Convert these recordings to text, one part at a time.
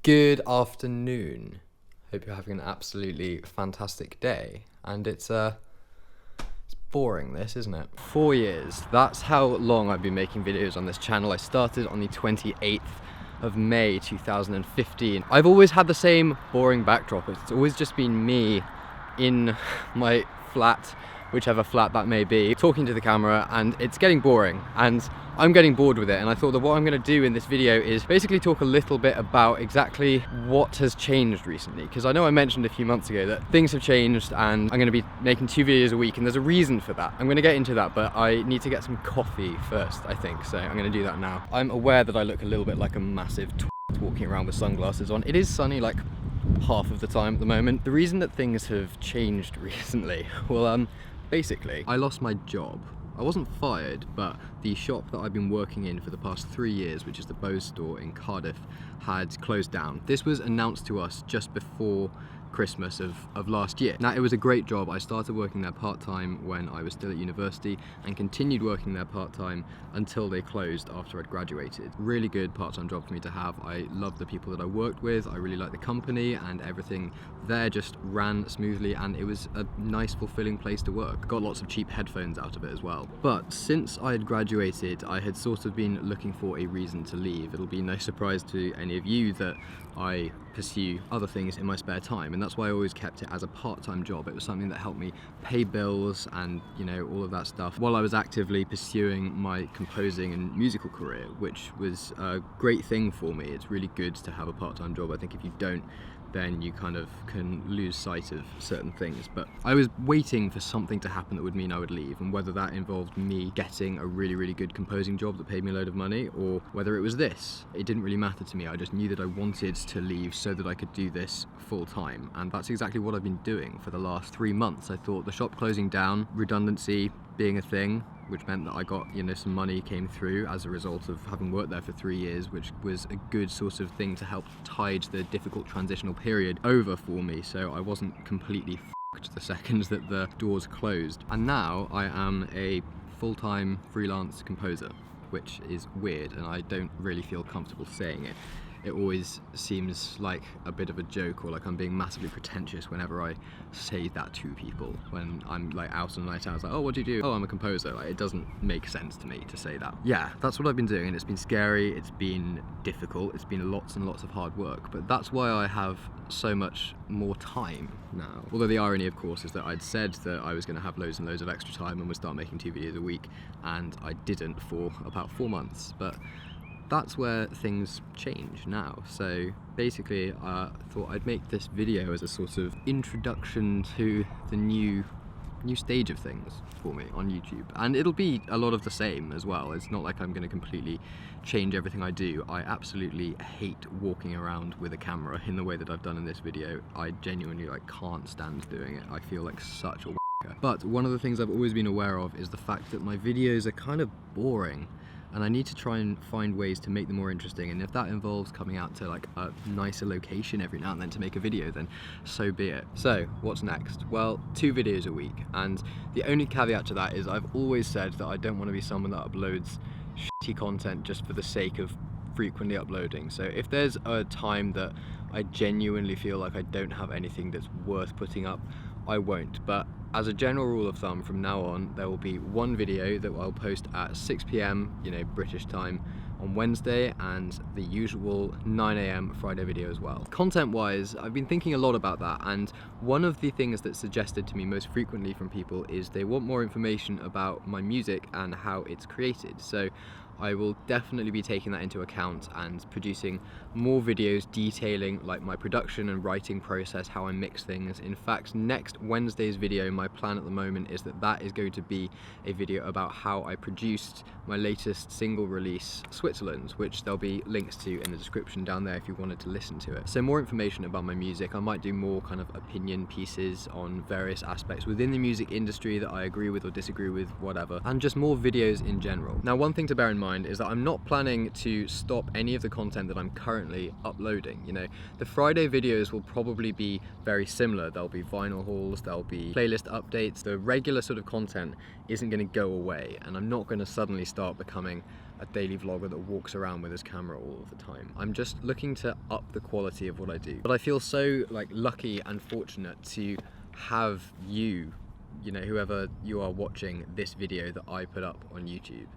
Good afternoon. Hope you're having an absolutely fantastic day. And it's boring, this, isn't it? 4 years. That's how long I've been making videos on this channel. I started on the 28th of May 2015. I've always had the same boring backdrop. It's always just been me in my flat, whichever flat that may be, talking to the camera, and it's getting boring and I'm getting bored with it. And I thought that what I'm going to do in this video is basically talk a little bit about exactly what has changed recently, because I know I mentioned a few months ago that things have changed and I'm going to be making 2 videos a week, and there's a reason for that. I'm going to get into that, but I need to get some coffee first, I think, so I'm going to do that now. I'm aware that I look a little bit like a massive walking around with sunglasses on. It is sunny like half of the time at the moment. The reason that things have changed recently, well, basically, I lost my job. I wasn't fired, but the shop that I've been working in for the past 3 years, which is the Bose store in Cardiff, had closed down. This was announced to us just before Christmas of last year. Now, it was a great job. I started working there part-time when I was still at university and continued working there part-time until they closed after I'd graduated. Really good part-time job for me to have. I loved the people that I worked with. I really liked the company, and everything there just ran smoothly, and it was a nice, fulfilling place to work. Got lots of cheap headphones out of it as well. But since I had graduated, I had sort of been looking for a reason to leave. It'll be no surprise to any of you that I pursue other things in my spare time, and that's why I always kept it as a part-time job. It was something that helped me pay bills and, you know, all of that stuff while I was actively pursuing my composing and musical career, which was a great thing for me. It's really good to have a part-time job. I think if you don't, then you kind of can lose sight of certain things. But I was waiting for something to happen that would mean I would leave, and whether that involved me getting a really, really good composing job that paid me a load of money, or whether it was this, it didn't really matter to me. I just knew that I wanted to leave so that I could do this full time, and that's exactly what I've been doing for the last 3 months. I thought the shop closing down, redundancy being a thing, which meant that I got, you know, some money came through as a result of having worked there for 3 years, which was a good sort of thing to help tide the difficult transitional period over for me, so I wasn't completely f***ed the second that the doors closed. And now I am a full-time freelance composer, which is weird, and I don't really feel comfortable saying it. It always seems like a bit of a joke, or like I'm being massively pretentious whenever I say that to people. When I'm like out on a night out, it's like, oh, what do you do? Oh, I'm a composer. Like, it doesn't make sense to me to say that. Yeah, that's what I've been doing, and it's been scary, it's been difficult, it's been lots and lots of hard work, but that's why I have so much more time now. Although the irony, of course, is that I'd said that I was going to have loads and loads of extra time and would start making 2 videos a week, and I didn't for about 4 months. But that's where things change now. So basically, I thought I'd make this video as a sort of introduction to the new stage of things for me on YouTube, and it'll be a lot of the same as well. It's not like I'm going to completely change everything I do. I absolutely hate walking around with a camera in the way that I've done in this video. I genuinely can't stand doing it. I feel like such a wanker. But one of the things I've always been aware of is the fact that my videos are kind of boring, and I need to try and find ways to make them more interesting. And if that involves coming out to like a nicer location every now and then to make a video, then so be it. So what's next? Well, 2 videos a week, and the only caveat to that is I've always said that I don't want to be someone that uploads shitty content just for the sake of frequently uploading. So if there's a time that I genuinely feel like I don't have anything that's worth putting up, I won't. But as a general rule of thumb, from now on, there will be 1 video that I'll post at 6 PM, you know, British time, on Wednesday, and the usual 9 AM Friday video as well. Content-wise, I've been thinking a lot about that, and one of the things that's suggested to me most frequently from people is they want more information about my music and how it's created. So I will definitely be taking that into account and producing more videos detailing like my production and writing process, how I mix things. In fact, next Wednesday's video, my plan at the moment is that that is going to be a video about how I produced my latest single release, Switzerland, which there'll be links to in the description down there if you wanted to listen to it. So more information about my music. I might do more kind of opinion pieces on various aspects within the music industry that I agree with or disagree with, whatever, and just more videos in general. Now, one thing to bear in mind mind is that I'm not planning to stop any of the content that I'm currently uploading. You know, the Friday videos will probably be very similar. There'll be vinyl hauls, there'll be playlist updates. The regular sort of content isn't going to go away, and I'm not going to suddenly start becoming a daily vlogger that walks around with his camera all of the time. I'm just looking to up the quality of what I do. But I feel so like lucky and fortunate to have you know, whoever you are watching this video that I put up on YouTube.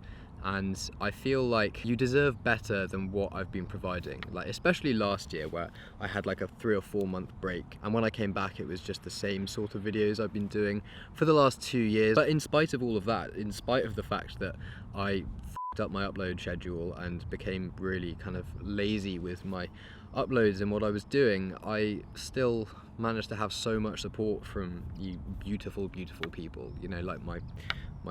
And I feel like you deserve better than what I've been providing. Like, especially last year where I had like a 3 or 4 month break. And when I came back, it was just the same sort of videos I've been doing for the last 2 years. But in spite of all of that, in spite of the fact that I f***ed up my upload schedule and became really kind of lazy with my uploads and what I was doing, I still managed to have so much support from you beautiful, beautiful people. You know, like my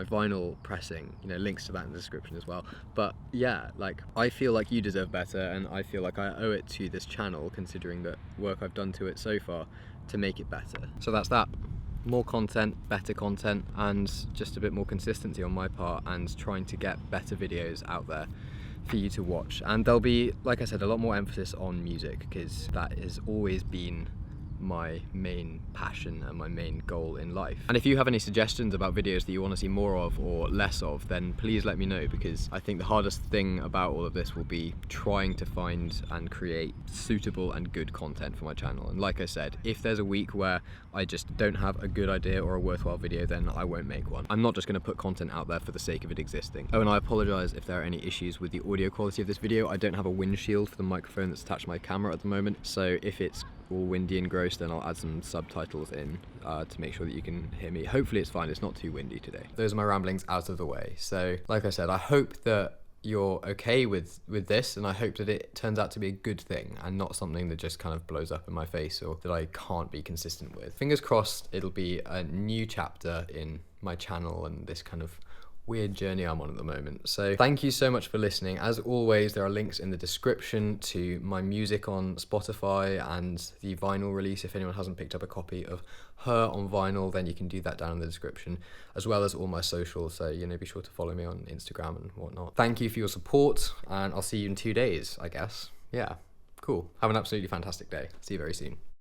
vinyl pressing, you know, links to that in the description as well. But yeah, like, I feel like you deserve better, and I feel like I owe it to this channel, considering the work I've done to it so far, to make it better. So that's that. More content, better content, and just a bit more consistency on my part, and trying to get better videos out there for you to watch. And there'll be, like I said, a lot more emphasis on music, because that has always been my main passion and my main goal in life. And if you have any suggestions about videos that you want to see more of or less of, then please let me know, because I think the hardest thing about all of this will be trying to find and create suitable and good content for my channel. And like I said, if there's a week where I just don't have a good idea or a worthwhile video, then I won't make one. I'm not just going to put content out there for the sake of it existing. Oh, and I apologize if there are any issues with the audio quality of this video. I don't have a windshield for the microphone that's attached to my camera at the moment, so if it's all windy and gross, then I'll add some subtitles in to make sure that you can hear me. Hopefully it's fine, it's not too windy today. Those are my ramblings out of the way. So like I said, I hope that you're okay with this, and I hope that it turns out to be a good thing and not something that just kind of blows up in my face or that I can't be consistent with. Fingers crossed it'll be a new chapter in my channel and this kind of weird journey I'm on at the moment. So thank you so much for listening. As always, there are links in the description to my music on Spotify and the vinyl release. If anyone hasn't picked up a copy of Her on vinyl, then you can do that down in the description, as well as all my socials. So, you know, be sure to follow me on Instagram and whatnot. Thank you for your support, and I'll see you in 2 days, I guess. Yeah, cool. Have an absolutely fantastic day. See you very soon.